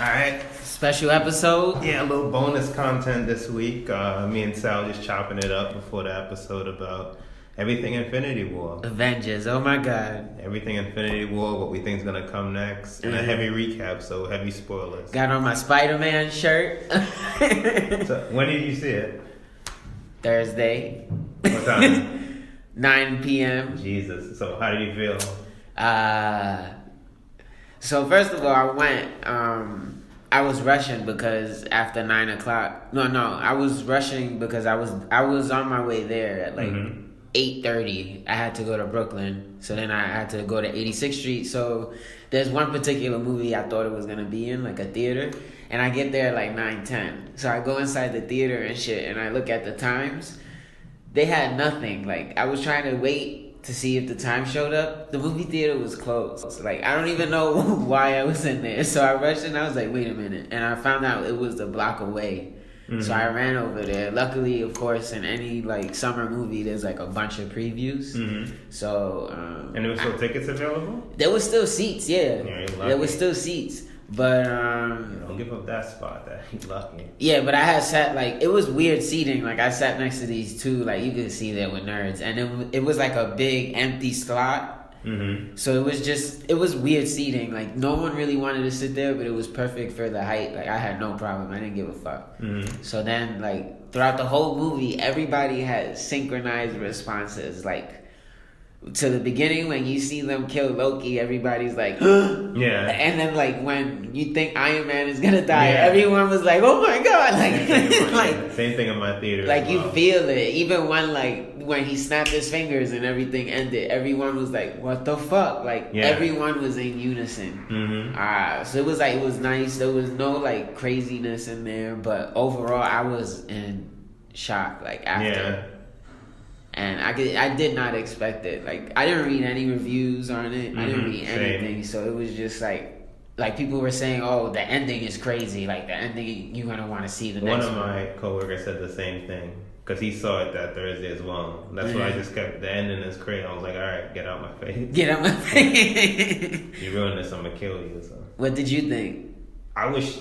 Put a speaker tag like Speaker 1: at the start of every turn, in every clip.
Speaker 1: Alright.
Speaker 2: Special episode.
Speaker 1: Yeah, a little bonus content this week. Me and Sal just chopping it up before the episode about everything Infinity War.
Speaker 2: Avengers, oh my god.
Speaker 1: Everything Infinity War, what we think is going to come next. And a heavy recap, so heavy spoilers.
Speaker 2: Got on my Spider-Man shirt.
Speaker 1: So, when did you see it?
Speaker 2: Thursday.
Speaker 1: What time?
Speaker 2: 9 p.m.
Speaker 1: Jesus. So how did you feel?
Speaker 2: So first of all, I went, I was rushing because after 9 o'clock, I was rushing because I was on my way there at like 8:30. I had to go to Brooklyn, so then I had to go to 86th Street. So there's one particular movie I thought it was gonna be in, like a theater, and I get there at like 9:10. So I go inside the theater and shit, and I look at the times. They had nothing. Like, I was trying to wait to see if the time showed up. The movie theater was closed. Like, I don't even know why I was in there. So I rushed and I was like, wait a minute. And I found out it was a block away. So I ran over there. Luckily, of course, in any like summer movie, there's like a bunch of previews. So
Speaker 1: and there were still tickets available?
Speaker 2: There was still seats, yeah. There was still seats. But
Speaker 1: don't give up that spot. That you lucky.
Speaker 2: Yeah, but I had sat like, it was weird seating. Like, I sat next to these two, like, you could see they were nerds, and it was like a big empty slot. So it was weird seating. Like, no one really wanted to sit there, but it was perfect for the height. Like, I had no problem. I didn't give a fuck. So then, like, throughout the whole movie, everybody had synchronized responses. Like, to the beginning, when you see them kill Loki, everybody's like,
Speaker 1: yeah.
Speaker 2: And then, like, when you think Iron Man is gonna die, everyone was like, oh my god. Like,
Speaker 1: same thing in my theater.
Speaker 2: Like, you feel it. Even when he snapped his fingers and everything ended, everyone was like, what the fuck? Like, everyone was in unison. So it was like, it was nice. There was no like craziness in there, but overall I was in shock. Like, after. And I did not expect it. Like, I didn't read any reviews on it. I didn't read anything. So it was just like people were saying, oh, the ending is crazy. Like, the ending, you're going to want to see the next one.
Speaker 1: One of my coworkers said the same thing. Because he saw it that Thursday as well. That's why I just kept, the ending is crazy. I was like, all right, get out my face.
Speaker 2: Get out my face.
Speaker 1: You ruined this, I'm going to kill you. So.
Speaker 2: What did you think?
Speaker 1: I wish...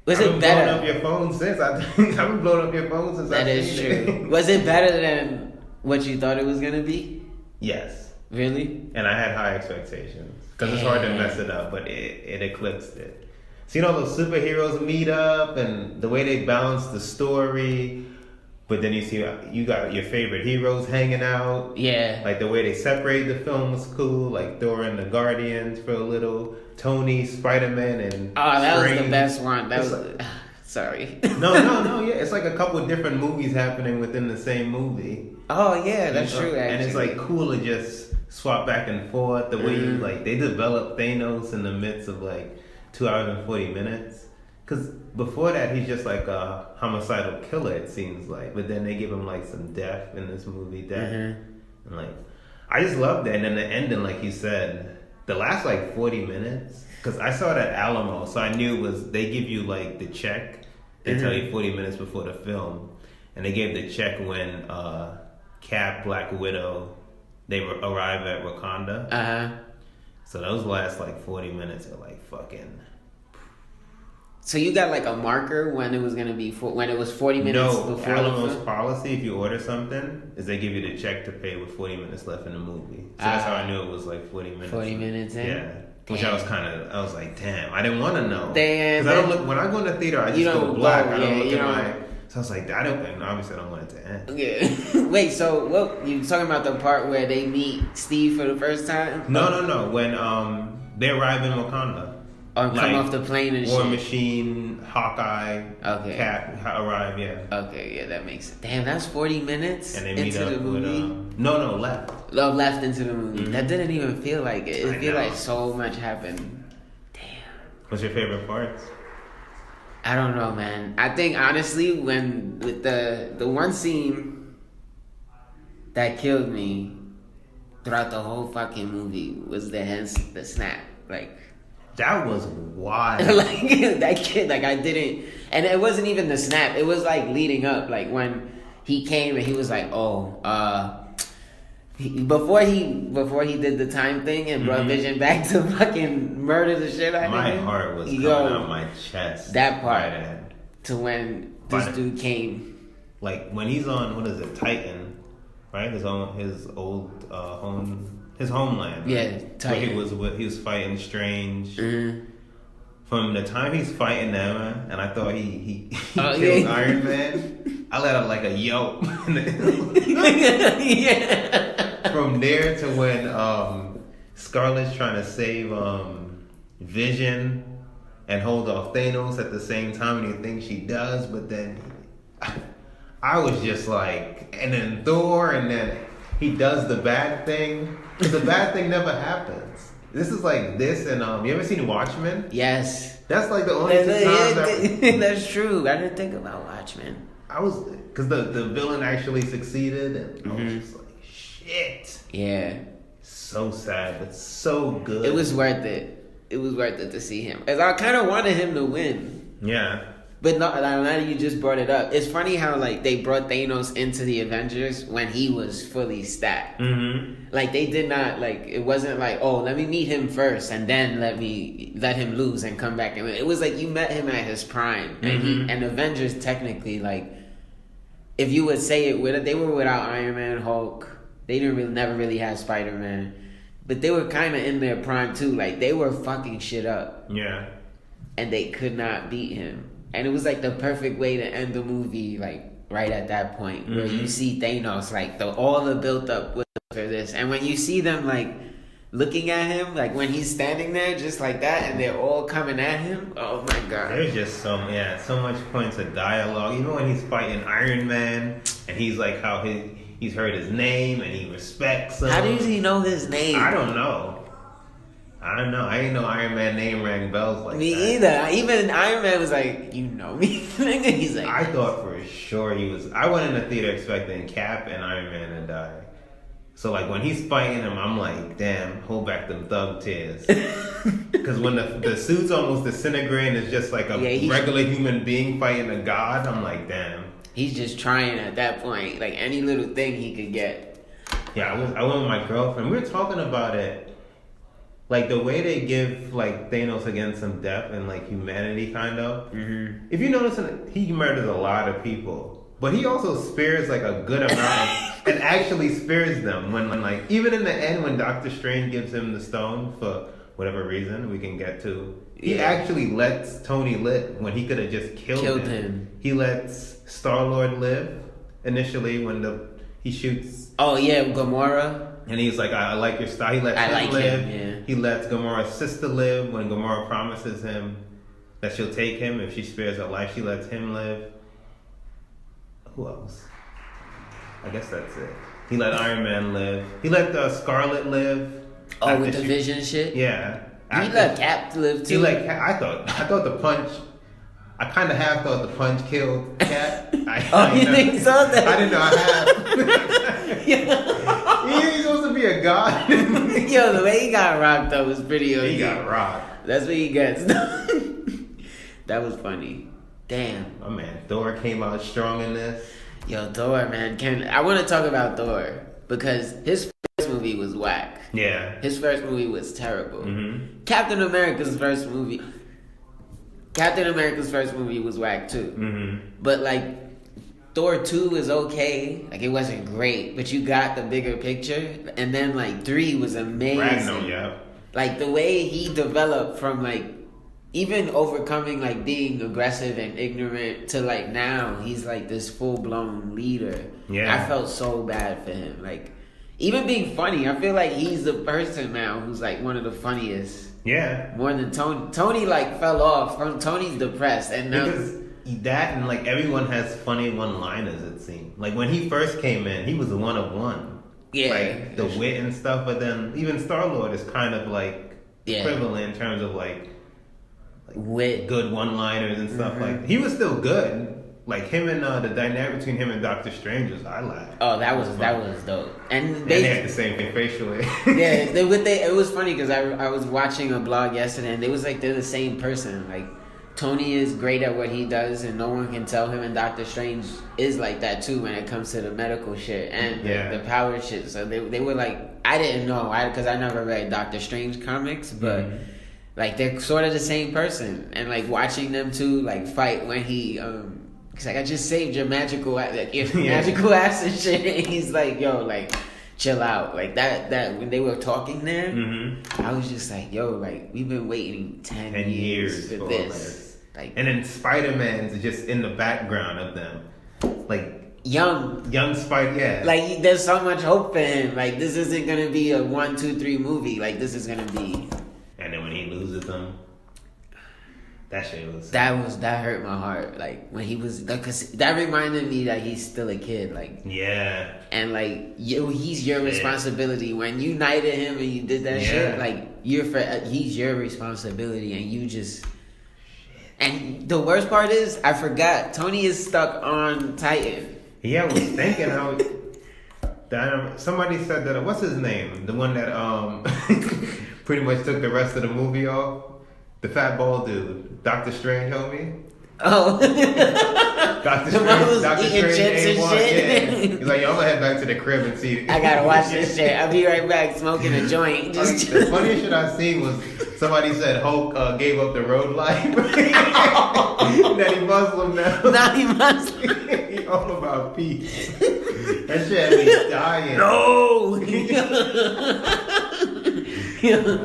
Speaker 2: Was it better?
Speaker 1: I've been blowing up your phone since. I've been blowing up your phone since
Speaker 2: That is true. Was it better than what you thought it was gonna be?
Speaker 1: Yes.
Speaker 2: Really?
Speaker 1: And I had high expectations because it's hard to mess it up, but it eclipsed it. Seeing all those superheroes meet up and the way they balance the story, but then you see you got your favorite heroes hanging out.
Speaker 2: Yeah.
Speaker 1: Like the way they separate the film was cool. Like Thor and the Guardians for a little, Tony, Spider-Man, and
Speaker 2: that
Speaker 1: Strange.
Speaker 2: was the best one. That was. Sorry.
Speaker 1: No, yeah. It's like a couple of different movies happening within the same movie.
Speaker 2: Oh, yeah, that's true, actually.
Speaker 1: And it's like cool to just swap back and forth. The way you, like, they developed Thanos in the midst of like 2 hours and 40 minutes. Because before that, he's just like a homicidal killer, it seems like. But then they give him like some depth in this movie. And like, I just loved that. And then the ending, like you said, the last like 40 minutes. Because I saw it at Alamo, so I knew it was, they give you like the check. They tell you 40 minutes before the film. And they gave the check when Cap, Black Widow, they arrive at Wakanda. So those last like 40 minutes are like fucking...
Speaker 2: So you got like a marker when it was going to be, when it was 40 minutes before
Speaker 1: Alamo's
Speaker 2: the film?
Speaker 1: policy, if you order something, is they give you the check to pay with 40 minutes left in the movie. So that's how I knew it was like 40 minutes.
Speaker 2: 40 minutes in?
Speaker 1: Yeah. Which I was like, damn, I didn't want to know.
Speaker 2: Damn.
Speaker 1: Because I don't look, when I go in the theater, I just go black. I don't look at my... So I was like, and obviously I don't want it to end.
Speaker 2: Yeah. Wait, so you talking about the part where they meet Steve for the first time?
Speaker 1: No. When they arrive in Wakanda.
Speaker 2: Or come off the plane and
Speaker 1: War
Speaker 2: shit.
Speaker 1: Machine, Hawkeye, Cap arrive,
Speaker 2: Okay, yeah, that makes sense. Damn, that's 40 minutes
Speaker 1: and they meet
Speaker 2: into
Speaker 1: up
Speaker 2: the movie?
Speaker 1: With, no, left.
Speaker 2: Left into the movie. That didn't even feel like it. It feel like so much happened. Damn.
Speaker 1: What's your favorite parts?
Speaker 2: I don't know, man. I think honestly, with the one scene that killed me throughout the whole fucking movie was the snap. Like,
Speaker 1: that was wild.
Speaker 2: Like, that kid, like, I didn't, and it wasn't even the snap. It was like leading up, like when he came and he was like, Before he did the time thing and brought Vision back to fucking murder the shit out of him.
Speaker 1: My heart was coming out my chest.
Speaker 2: That part to when this dude came.
Speaker 1: Like when he's on, what is it, Titan, right? His old his homeland.
Speaker 2: Yeah, Titan.
Speaker 1: Where he was fighting Strange. Mm-hmm. From the time he's fighting them, and I thought he killed Iron Man, I let out like a yelp. Yeah. From there to when Scarlet's trying to save Vision and hold off Thanos at the same time, and he thinks she does, but then I was just like, and then Thor, and then he does the bad thing, because the bad thing never happens. This is like this, and you ever seen Watchmen?
Speaker 2: Yes.
Speaker 1: That's like the only two times
Speaker 2: that's true. I didn't think about Watchmen.
Speaker 1: Because the villain actually succeeded, and I was just like, shit.
Speaker 2: Yeah.
Speaker 1: So sad, but so good.
Speaker 2: It was worth it. It was worth it to see him. As I kind of wanted him to win.
Speaker 1: Yeah.
Speaker 2: But now that you just brought it up, it's funny how like they brought Thanos into the Avengers when he was fully stacked. Mm-hmm. Like they did not like it wasn't like, oh, let me meet him first and then let him lose and come back. And it was like you met him at his prime, and Avengers technically like if you would say it they were without Iron Man, Hulk. They never really had Spider-Man, but they were kind of in their prime too. Like they were fucking shit up.
Speaker 1: Yeah, and
Speaker 2: they could not beat him. And it was like the perfect way to end the movie, like right at that point where you see Thanos, like all the built up for this, and when you see them like looking at him, like when he's standing there just like that, and they're all coming at him. Oh my god!
Speaker 1: There's just so much points of dialogue. Even when he's fighting Iron Man, and he's like how he's heard his name and he respects him.
Speaker 2: How does he know his name?
Speaker 1: I don't know. I didn't know Iron Man name rang bells like
Speaker 2: me
Speaker 1: that.
Speaker 2: Me either. Even Iron Man was like, you know me. He's like,
Speaker 1: I thought for sure he was. I went in the theater expecting Cap and Iron Man to die. So like when he's fighting him, I'm like, damn, hold back them thug tears. Because when the suit's almost disintegrating, it's just like a regular human being fighting a god. I'm like, damn.
Speaker 2: He's just trying at that point, like any little thing he could get.
Speaker 1: Yeah, I went with my girlfriend. We were talking about it. Like, the way they give, like, Thanos again some depth and, like, humanity, kind of. Mm-hmm. If you notice, he murders a lot of people. But he also spares, like, a good amount. And actually spares them. When, like, even in the end, when Doctor Strange gives him the stone, for whatever reason we can get to, he actually lets Tony live when he could have just killed him. He lets Star-Lord live, initially, when he shoots...
Speaker 2: Oh, yeah, Gamora...
Speaker 1: And he's like, I like your style. He lets him live. Yeah. He lets Gamora's sister live. When Gamora promises him that she'll take him if she spares her life, she lets him live. Who else? I guess that's it. He let Iron Man live. He let Scarlet live.
Speaker 2: Oh, with the Vision shit?
Speaker 1: Yeah.
Speaker 2: He let Cap live too.
Speaker 1: He let Cap. I thought the punch. I kind of half thought the punch killed Cap.
Speaker 2: You think so?
Speaker 1: I didn't know I had. He's supposed to be a god.
Speaker 2: Yo, the way he got rocked though was pretty okay.
Speaker 1: He got rocked.
Speaker 2: That's what he gets. That was funny. Damn.
Speaker 1: My man, Thor came out strong in this.
Speaker 2: Yo, Thor, man. I want to talk about Thor because his first movie was whack.
Speaker 1: Yeah.
Speaker 2: His first movie was terrible. Mm-hmm. Captain America's first movie was whack too. Mm-hmm. But like Thor 2 is okay. Like it wasn't great, but you got the bigger picture. And then like 3 was amazing.
Speaker 1: Ragnarok, yeah.
Speaker 2: Like the way he developed from like even overcoming like being aggressive and ignorant to like now he's like this full blown leader. Yeah. I felt so bad for him. Like even being funny, I feel like he's the person now who's like one of the funniest.
Speaker 1: Yeah.
Speaker 2: More than Tony. Tony like fell off. Tony's depressed and now
Speaker 1: that and like everyone has funny one-liners, it seemed. Like when he first came in, he was a one of one.
Speaker 2: Yeah.
Speaker 1: Like the wit and stuff, but then even Star-Lord is kind of like equivalent in terms of like
Speaker 2: wit,
Speaker 1: good one-liners and stuff. Like he was still good. Like him and the dynamic between him and Doctor Strange was I laughed.
Speaker 2: Oh, that was dope. And
Speaker 1: they had the same facial hair.
Speaker 2: Yeah, it was funny because I was watching a blog yesterday and they was like they're the same person. Like Tony is great at what he does, and no one can tell him. And Doctor Strange is like that too when it comes to the medical shit and the power shit. So they were like, I didn't know, because I never read Doctor Strange comics, but like they're sort of the same person. And like watching them two like fight when he he's like, I just saved your magical magical ass and shit. And he's like, yo, like, chill out. Like that when they were talking there, I was just like, yo, like we've been waiting 10 years for this. Like,
Speaker 1: and then Spider-Man's just in the background of them, like young Spider. Yeah,
Speaker 2: like there's so much hope for him. Like this isn't gonna be a 1, 2, 3 movie. Like this is gonna be.
Speaker 1: And then when he loses them, that shit was.
Speaker 2: That hurt my heart. Like when he was, because that reminded me that he's still a kid. Like and like he's your responsibility. When you knighted him and you did that shit, like he's your responsibility, and you just. And the worst part is, I forgot Tony is stuck on Titan.
Speaker 1: Yeah, I was thinking how. Somebody said that. What's his name? The one that pretty much took the rest of the movie off. The fat bald dude, Doctor Strange, homie.
Speaker 2: Oh,
Speaker 1: Doctor Strange,
Speaker 2: Doctor Strange, chips and shit.
Speaker 1: Yeah. He's like, yo, I'm gonna head back to the crib and see.
Speaker 2: I gotta watch this shit. I'll be right back, smoking a joint.
Speaker 1: The funniest shit I seen was somebody said Hulk gave up the road life. That he Muslim now.
Speaker 2: Now he Muslim.
Speaker 1: He all about peace. That shit had me dying.
Speaker 2: No.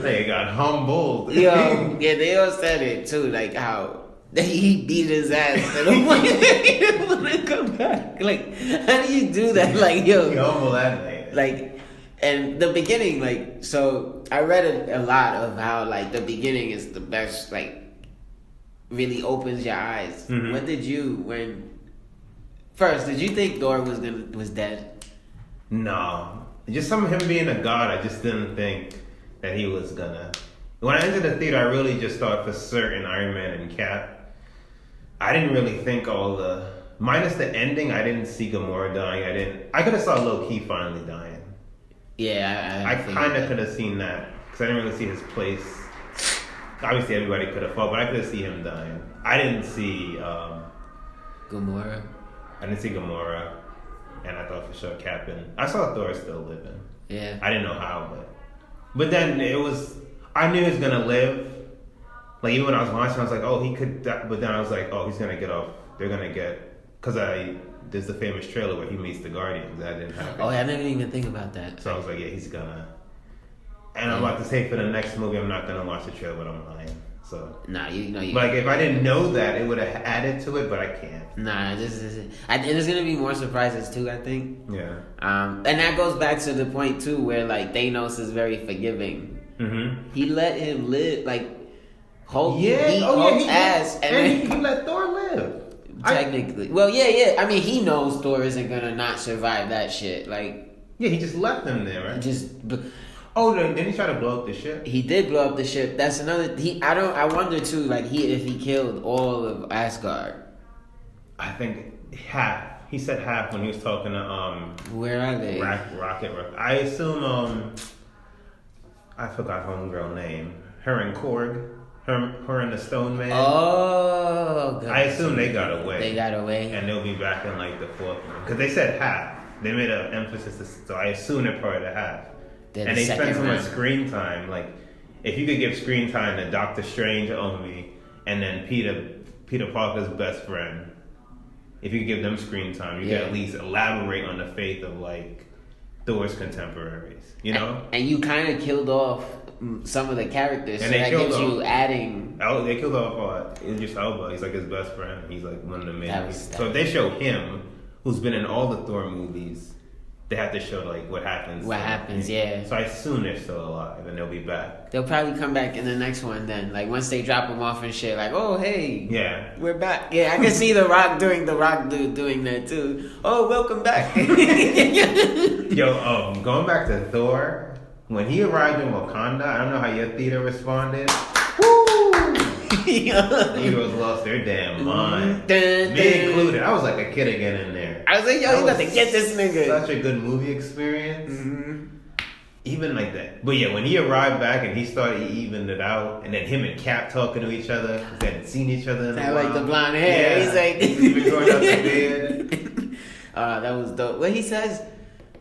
Speaker 1: They got humbled.
Speaker 2: Yo, yeah, they all said it too, like how he beat his ass to the point that he didn't want to come back. Like, how do you do that? Like, yo,
Speaker 1: he humbled that man.
Speaker 2: Like, and the beginning, like, so I read a lot of how like the beginning is the best, like, really opens your eyes. What did you did you think Thor was dead?
Speaker 1: No, just some of him being a god. I just didn't think that he was gonna. When I entered the theater, I really just thought for certain Iron Man and Cap. I didn't really think minus the ending. I didn't see Gamora dying. I could have saw Low-Key finally dying.
Speaker 2: Yeah,
Speaker 1: I kind of could have seen that because I didn't really see his place. Obviously, everybody could have fought, but I could have seen him dying. I didn't see
Speaker 2: Gamora.
Speaker 1: I didn't see Gamora, and I thought for sure Captain. I saw Thor still living.
Speaker 2: Yeah,
Speaker 1: I didn't know how, but then I knew he was gonna live. Like even when I was watching, I was like, oh, he could die. But then I was like, oh, he's gonna get off. They're gonna because there's the famous trailer where he meets the Guardians. That didn't happen.
Speaker 2: Oh, I didn't even think about that.
Speaker 1: So I was like, yeah, he's gonna. And I'm about to say for the next movie, I'm not gonna watch the trailer, but I'm lying. So
Speaker 2: nah, you know.
Speaker 1: Like if I didn't know that, it would have added to it, but I can't.
Speaker 2: Nah, and there's gonna be more surprises too, I think.
Speaker 1: Yeah.
Speaker 2: And that goes back to the point too, where like Thanos is very forgiving. He let him live, like Hulk. Hulk's ass, and
Speaker 1: he let Thor live.
Speaker 2: Technically, I mean, he knows Thor isn't gonna not survive that shit. Like,
Speaker 1: yeah, he just left them there, right?
Speaker 2: Oh,
Speaker 1: didn't he try to blow up the ship?
Speaker 2: He did blow up the ship. That's another. I wonder too. Like if he killed all of Asgard.
Speaker 1: I think half. He said half when he was talking to
Speaker 2: Where are they?
Speaker 1: Rocket. I assume I forgot homegirl name. Her and Korg. Her and the Stone Man.
Speaker 2: Oh. God.
Speaker 1: I assume they got away.
Speaker 2: They got away,
Speaker 1: and they'll be back in like the fourth one because they said half. They made an emphasis, so I assume they're part of the half. And they spend so much screen time. Like, if you could give screen time to Doctor Strange only, and then Peter Parker's best friend, if you could give them screen time, you could at least elaborate on the faith of like Thor's contemporaries. You know,
Speaker 2: and you kind of killed off some of the characters, and so that gives you adding.
Speaker 1: Oh, they killed off Idris Elba. He's like his best friend. He's like one of the main. So if they show him, who's been in all the Thor movies. They have to show like what happens.
Speaker 2: Yeah.
Speaker 1: So I assume they're still alive and they'll be back.
Speaker 2: They'll probably come back in the next one then. Like once they drop them off and shit. Like, oh hey,
Speaker 1: yeah,
Speaker 2: we're back. Yeah, I can see the Rock doing that too. Oh, welcome back.
Speaker 1: Yo, going back to Thor, when he arrived in Wakanda, I don't know how your theater responded. Woo! Heroes lost their damn mind. Me included. I was like a kid again in there.
Speaker 2: I was like, yo, you got to get this nigga.
Speaker 1: Such a good movie experience. even like that. But yeah, when he arrived back and he started evening it out, and then him and Cap talking to each other because they hadn't seen each other in a while.
Speaker 2: Like the blonde hair.
Speaker 1: Yeah.
Speaker 2: He's like,
Speaker 1: he's been growing out the beard.
Speaker 2: That was dope. What he says?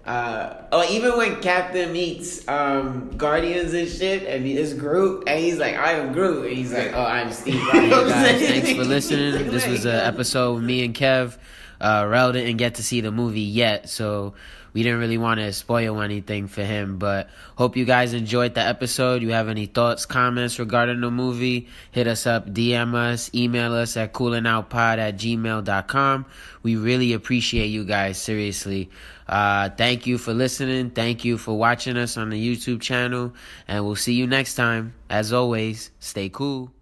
Speaker 2: Even when Captain meets Guardians and shit, and it's Groot, and he's like, "I am Groot," and he's like, "Oh, I'm Steve."
Speaker 3: Hey guys, thanks for listening. This was an episode with me and Kev. Rel didn't get to see the movie yet, so we didn't really want to spoil anything for him, but hope you guys enjoyed the episode. You have any thoughts, comments regarding the movie, hit us up, DM us, email us at coolingoutpod@gmail.com. We really appreciate you guys, seriously. Thank you for listening. Thank you for watching us on the YouTube channel, and we'll see you next time. As always, stay cool.